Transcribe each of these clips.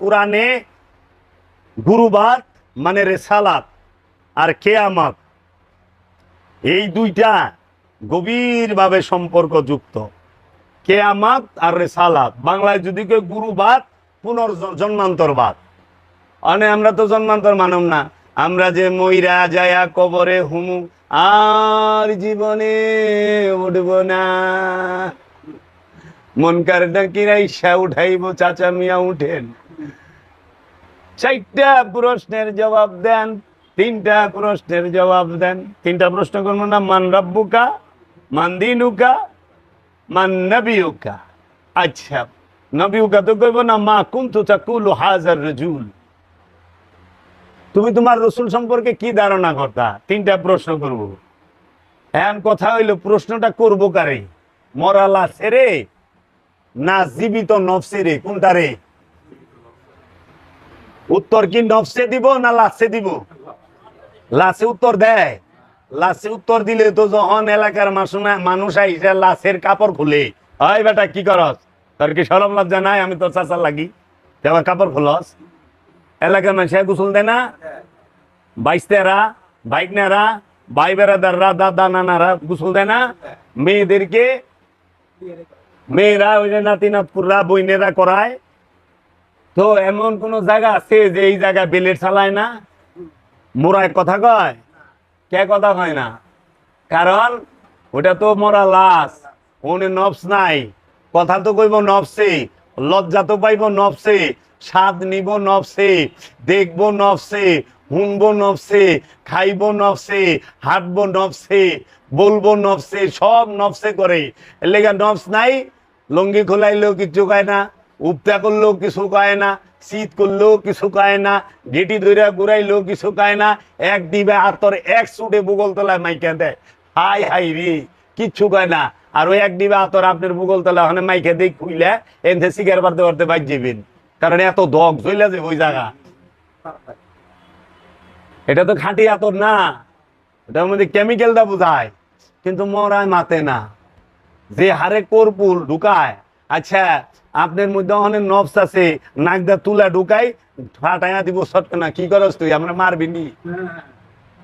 কোরআনে গুরুবাদ মানে রেসালাত আর কেয়ামত, এই দুইটা গভীরভাবে সম্পর্কযুক্ত। কেয়ামত আর রেসালাত, বাংলায় যদি কেউ গুরুবাদ পুনর্জন্মান্তরবাদ। মানে আমরা তো জন্মান্তর মানব না, আমরা যে মইরা যায়া কবরে হুমু আর জীবনে উঠব না, মনকার ডাকিরা ইচ্ছা উঠাইব, চাচা মিয়া উঠেন। 4টা প্রশ্নের জবাব দেন, 3টা প্রশ্নের জবাব দেন। 3টা প্রশ্ন করবো না? মান রাব্বুকা, মান দিনুকা, মান নবিয়ুকা। আচ্ছা, নবিয়ুকা তো কইব না, মা কুনতু তাকুলু হাযার রাজুল, তুমি তোমার রসুল সম্পর্কে কি ধারণা করতা? 3টা প্রশ্ন করব। এখন কথা হইলো, প্রশ্নটা করবো কারে? মরা লাশে রে না জীবিত নফসে রে? কোনটা রে? উত্তর কি নফসে দিব না লাশে দিব? লাশে উত্তর দেয়। লাশে উত্তর দিলে তো যখন এলাকার মানুষ আইসা লাশের কাপড় খুলে, হয় বেটা কি করস, তোর কি শরম লজ্জা নাই? আমি তোর চাচা লাগি, আমার কাপড় খুলস। এলাকার মানুষ গোসল দেয় না? বাইস্তেরা, বাইকনারা, ভাই বেড়াদাররা, দাদা নানারা গোসল দেয় না? মেয়েদেরকে, মেয়েরা ওই যে নাতি নাতপুররা বইনেরা করায়। তো এমন কোন জায়গা আছে যে এই জায়গায় বেলেট চালায় না? মোরায় কথা কয়? কে কথা কয় না? কারণ ওটা তো মরা লাশ, ওনে নফস নাই। কথা তো কইব নফসে, লজ্জা তো পাইব নফসে, স্বাদ নিব নফসে, দেখব নফসে, শুনবো নফসে, খাইব নফসে, হাঁটবো নফসে, বলবো নফসে, সব নফসে করে। এর লেগে নফস নাই। লঙ্গি খোলাইলেও কিছু কয় না, উপতা করলেও কিছু কয় না, শীত করলেও কিছু কয় না, গেটি ধরে ঘুরাইলেও কিছু কয় না। এক দিবে আর তোর এক চুটে বুগল তলায় মাইকা দেয়, হাই হাই রে, কিচ্ছু কয় না। আর ওই এক দিবে আতর আপনার বুগল তলা ওখানে মাইকে দিয়ে খুইলে এনতে সিগার পারতে পারতে বাইর যাবেন, কারণ এত দগ চলে যে ওই জায়গা। এটা তো খাঁটি আতর না, এটার মধ্যে কেমিক্যালটা বোঝায়, কিন্তু মরায় মাতে না। যে হারে কর্পুর ঢুকায়, আচ্ছা আপনার মধ্যে অনেক নফস আছে, নাকদা তুলা ঢুকাই ফাটাইয়া দিব সত্য না, কি করস তুই, আমরা মারবি নি?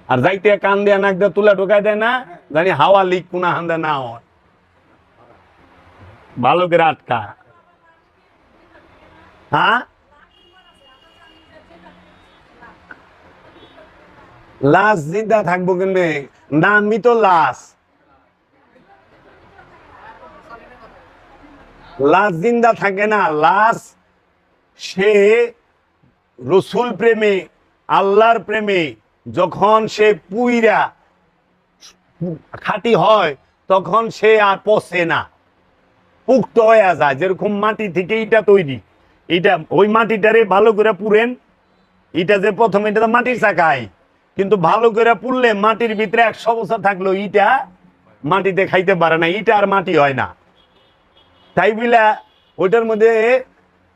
আর যাইতে কান দিয়া নাকদা তুলা ঢুকাই দেয় না, জানি হাওয়া লিক কোনা হান্দা না হয়, ভালো করে আটকা। হ্যাঁ, লাশ জিন্দা থাকবো কেমনে? নামই তো লাশ। লাশ জিন্দা থাকে না। লাশ সে রসুল প্রেমে, আল্লাহর প্রেমে যখন সে পুইরা খাঁটি হয়, তখন সে আর পচে না, পুক্ত হয়ে যায়। যেরকম মাটি থেকে ইটা তৈরি, এটা ওই মাটিটারে ভালো করে পুরেন। ইটা যে প্রথমে এটা তো মাটির চাকায়, কিন্তু ভালো করে পুড়লে মাটির ভিতরে 100 বছর থাকলো ইটা মাটিতে খাইতে পারে না, ইটা আর মাটি হয় না। তাই বিলা ওইটার মধ্যে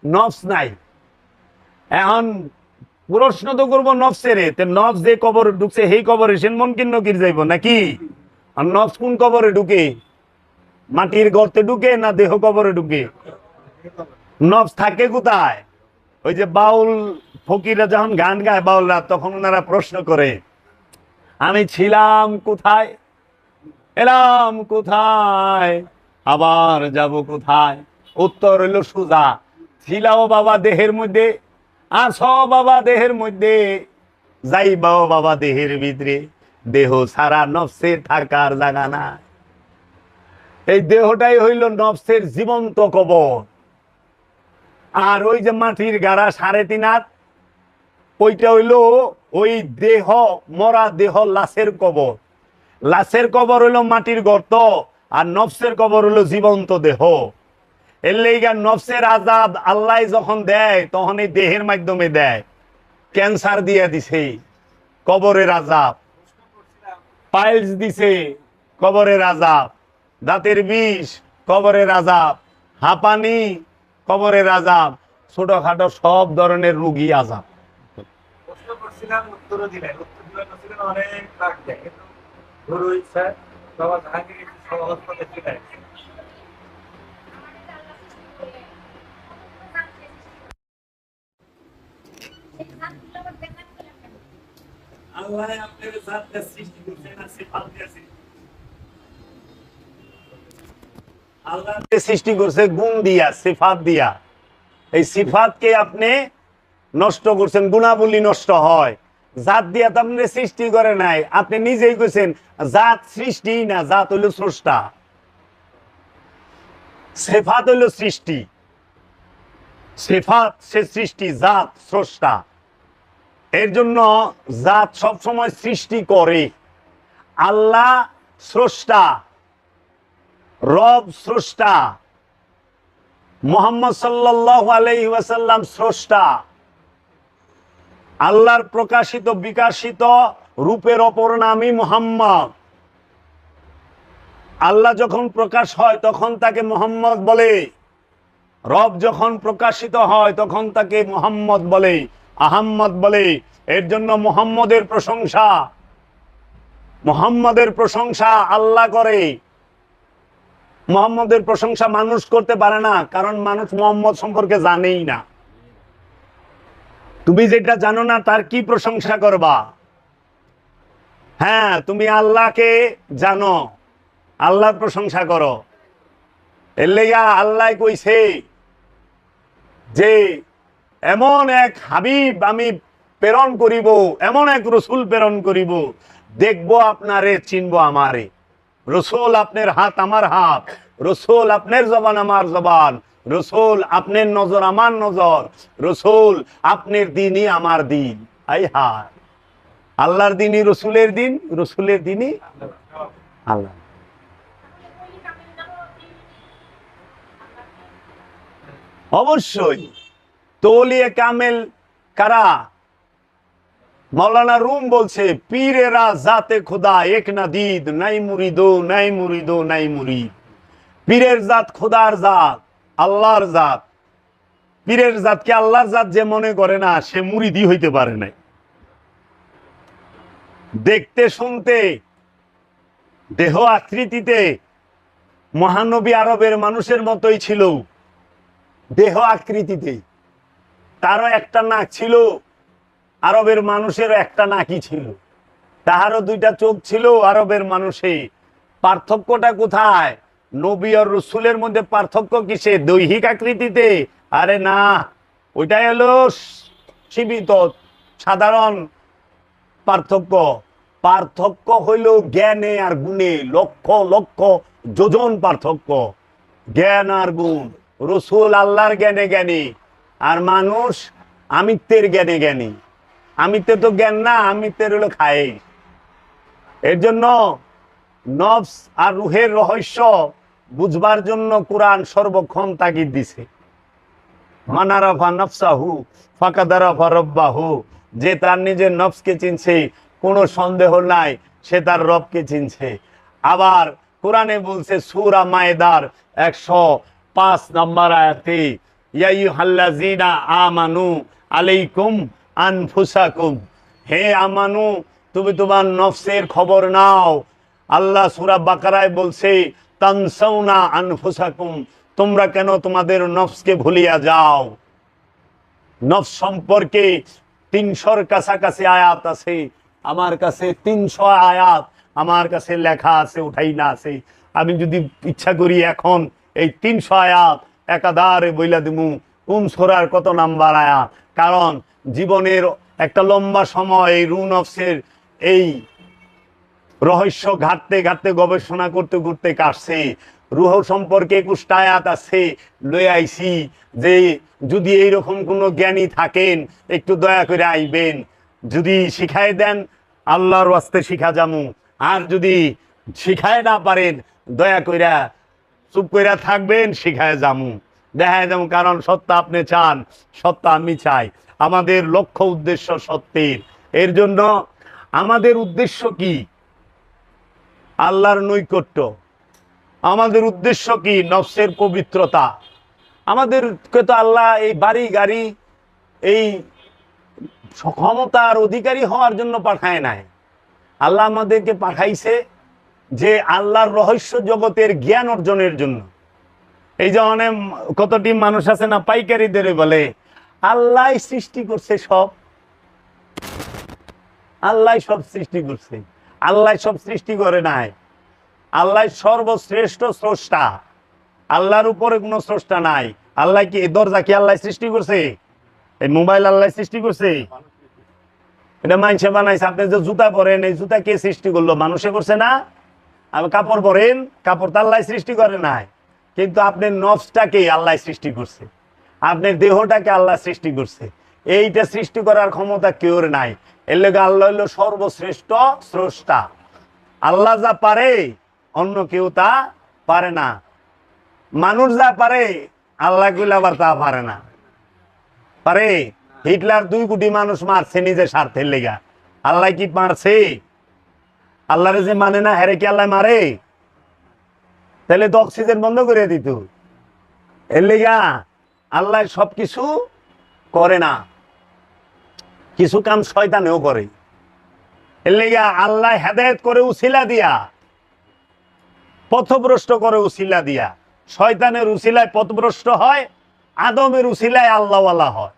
নফস নাই। এখন প্রশ্ন তো করবো নফসের, নফস যে কবরে ঢুকছে সেই কবরে সে মন কিন্ন কির যাইব নাকি? আর নফস কোন কবরে ঢুকে? মাটির গর্তে ঢুকে না দেহ কবরে ঢুকে? নফস থাকে কোথায়? ওই যে বাউল ফকিরা যখন গান গায় বাউলরা, তখন ওনারা প্রশ্ন করে, আমি ছিলাম কোথায়, এলাম কোথায়, আবার যাব কোথায়? উত্তর হইল সুজা, ছিলাও বাবা দেহের মধ্যে, আসো বাবা দেহের মধ্যে, যাইবাও বাবা দেহের ভিতরে, দেহ ছাড়া নফসের থাকার জায়গা না। এই দেহটাই হইল নফসের জীবন্ত কবর। আর ওই যে মাটির গাড়া 3.5 হাত, ওইটা হইল ওই দেহ, মরা দেহ, লাশের কবর। লাশের কবর হইল মাটির গর্ত, আর নফসের কবর হইল জীবন্ত দেহ। এর লেগা নফসের আযাব আল্লাহ যখন দেয়, তখন এই দেহের মাধ্যমে দেয়। ক্যান্সার দিয়ে দিছে, কবরের আযাব। পাইলস দিছে, কবরের আযাব। দাঁতের বিষ, কবরের আযাব। হাঁপানি, কবরের আযাব। ছোটখাটো সব ধরনের রোগী আযাব। প্রশ্ন করছিলাম, উত্তরও দিলেন। উত্তর দিলেন অনেক লাগবে, কিন্তু গুরু ইচ্ছা বাবা জাহাঙ্গীর সহজ পথে চলে আসছে। আল্লাহ আপনার জাতটা সৃষ্টি করছে না সিফাত দিয়েছে। আল্লাহ সৃষ্টি করছে গুণ দিয়া, সিফাত দিয়া। এই সিফাতকে আপনি নষ্ট করছেন, গুণাবলী নষ্ট হয়। জাত দিয়া তো আপনি সৃষ্টি করে নাই, আপনি নিজেই কইছেন জাত সৃষ্টি না, জাত হইল স্রষ্টা, সিফাত হইল সৃষ্টি। সিফাত সে সৃষ্টি, জাত স্রষ্টা। এর জন্য জাত সব সময় সৃষ্টি করে। আল্লাহ স্রষ্টা, রব স্রষ্টা, মুহাম্মদ সাল্লাল্লাহু আলাইহি ওয়াসাল্লাম স্রষ্টা। আল্লাহর প্রকাশিত বিকাশিত রূপের অপর নামই মুহাম্মদ। আল্লাহ যখন প্রকাশ হয় তখন তাকে মুহাম্মদ বলে, রব যখন প্রকাশিত হয় তখন তাকে মুহাম্মদ বলে, আহাম্মদ বলে। এর জন্য মুহাম্মদের প্রশংসা, মুহাম্মদের প্রশংসা আল্লাহ করে। মুহাম্মদের প্রশংসা মানুষ করতে পারে না, কারণ মানুষ মুহাম্মদ সম্পর্কে জানেই না। তুমি যেটা জানো না তার কি প্রশংসা করবা? হ্যাঁ, তুমি আল্লাহকে জানো, আল্লাহর প্রশংসা করো। এর লেগা আল্লাহ কইছে যে এমন এক হাবিব আমি প্রেরণ করিব, এমন এক রসুল প্রেরণ করিব, দেখবো আপনারে চিনবো আমারে। রসুল আপনার হাত আমার হাত, রসুল আপনার জবান আমার জবান, রসুল আপনার নজর আমার নজর, রসুল আপনার দিনই আমার দিন। আই হায়, আল্লাহর দিনই রসুলের দিন, রসুলের দিনই আল্লাহ। অবশ্যই তৌলিয়ে কামেল কারা? মৌলানা রুম বলছে পীরেরা জাতে খোদা এক না দিদ, নাই মুরিদো নাই মুরিদো নাই মুরিদ। পীরের জাত খোদার জাত, আল্লাহর জাত। পীরের জাতকে আল্লাহর জাত যে মনে করে না, সে মুরিদি হইতে পারে নাই। দেখতে শুনতে দেহ আকৃতিতে মহানবী আরবের মানুষের মতোই ছিল, দেহ আকৃতিতে। তারও একটা নাক ছিল, আরবের মানুষেরও একটা নাকই ছিল। তাহারও দুইটা চোখ ছিল আরবের মানুষে। পার্থক্যটা কোথায়? নবী আর রসুলের মধ্যে পার্থক্য কিসে? দৈহিক আকৃতিতে? আরে না, ওইটাই হলো সীমিত সাধারণ পার্থক্য। পার্থক্য হইল জ্ঞানে আর গুণে, লক্ষ লক্ষ যোজন পার্থক্য। জ্ঞান আর গুণ। রসুল আল্লাহর জ্ঞানে জ্ঞানী, আর মানুষ আমিত্বের জ্ঞানে জ্ঞানী। আমিত্বে তো জ্ঞান না, আমিত্বের হলো খায়। এর জন্য নফস আর রুহের রহস্য বুঝবার জন্য কোরআন সর্বক্ষণ তাগিদ দিছে। মানারাফা নফসাহু ফাকাদারাফা রব্বাহু। যে তার নিজের নফসকে চিনছে, কোনো সন্দেহ নাই সে তার রবকে চিনছে। আবার কোরআনে বলছে সূরা মায়েদার 105 নম্বর আয়াতে, ইয়া আইয়ুহাল্লাযীনা আমানু আলাইকুম আনফুসাকুম। হে আমানু, তুমি তোমার নফসের খবর নাও। আল্লাহ সূরা বাকারায় বলছে তানসাউনা আনফুসাকুম, তোমরা কেন তোমাদের নফসকে ভুলিয়া যাও। নফস সম্পর্কে 300-র কাছাকাছি আয়াত আছে। আমার কাছে 300 আয়াত আমার কাছে লেখা আছে, উঠাই না আছে। আমি যদি ইচ্ছা করি এখন এই 300 আয়াত একাধারে বইলা দিমু কোন সূরার কত নাম্বার আয়াত। কারণ জীবনের একটা লম্বা সময় এই রু নফসের এই রহস্য ঘাটতে ঘাটতে গবেষণা করতে করতে কাটছে। রুহ সম্পর্কে 21টা আয়াত আছে, লই আইছি যে যদি এইরকম কোনো জ্ঞানী থাকেন একটু দয়া করে আইবেন। যদি শিখাই দেন আল্লাহর ওয়াস্তে শিখা যামু, আর যদি শিখায় না পারেন দয়া কইরা চুপ কইরা থাকবেন, শিখায় যামু, দেখায় যামু। কারণ সত্য আপনি চান, সত্য আমি চাই। আমাদের লক্ষ্য উদ্দেশ্য সত্যের। এর জন্য আমাদের উদ্দেশ্য কি? আল্লাহর নৈকট্য। আমাদের উদ্দেশ্য কি? নফসের পবিত্রতা। আমাদেরকে তো আল্লাহ এই বাড়ি গাড়ি এই ক্ষমতার অধিকারী হওয়ার জন্য পাঠায় নাই। আল্লাহ আমাদেরকে পাঠাইছে যে আল্লাহর রহস্য জগতের জ্ঞান অর্জনের জন্য। এই যে অনেক কতটি মানুষ আছে না, পাইকারিদের বলে আল্লাহ সৃষ্টি করছে সব, আল্লাহ সব সৃষ্টি করছে। আল্লাহ সব সৃষ্টি করে নাই। আল্লাহ সর্বশ্রেষ্ঠ স্রষ্টা। আল্লাহর উপরে কোনো স্রষ্টা নাই। আল্লাহ কি এই দরজা কি আল্লাহ সৃষ্টি করছে? এই মোবাইল আল্লাহ সৃষ্টি করছে? এটা মানুষে বানাইছে। আপনি যে জুতা পরেন, এই জুতা কে সৃষ্টি করলো? মানুষে করছে না? আপনি কাপড় পরেন, কাপড় তো আল্লাহ সৃষ্টি করে নাই। কিন্তু আপনার নফসটাকে আল্লাহ সৃষ্টি করছে, আপনার দেহটাকে আল্লাহ সৃষ্টি করছে। এইটা সৃষ্টি করার ক্ষমতা কেউর নাই। এর লেগে আল্লাহ হলো সর্বশ্রেষ্ঠ স্রষ্টা। আল্লাহ যা পারে অন্য কেউ তা পারে না। মানুষ যা পারে আল্লাহ গুলো আবার তা পারে না। পারে? হিটলার 2 কোটি মানুষ মারছে নিজের স্বার্থের লেগা। আল্লাহ কি মারছে? আল্লাহরে যে মানে না, হেরে কি আল্লাহ মারে? তাহলে তো অক্সিজেন বন্ধ করে দিত। এর লেগা আল্লাহ সবকিছু করে না, কিছু কাম শয়তানেও করে। এর লেগা আল্লাহ হেদায়েত করে উসিলা দিয়া, পথভ্রষ্ট করে উসিলা দিয়া। শয়তানের উসিলায় পথভ্রষ্ট হয়, আদমের উসিলায় আল্লাহওয়ালা হয়।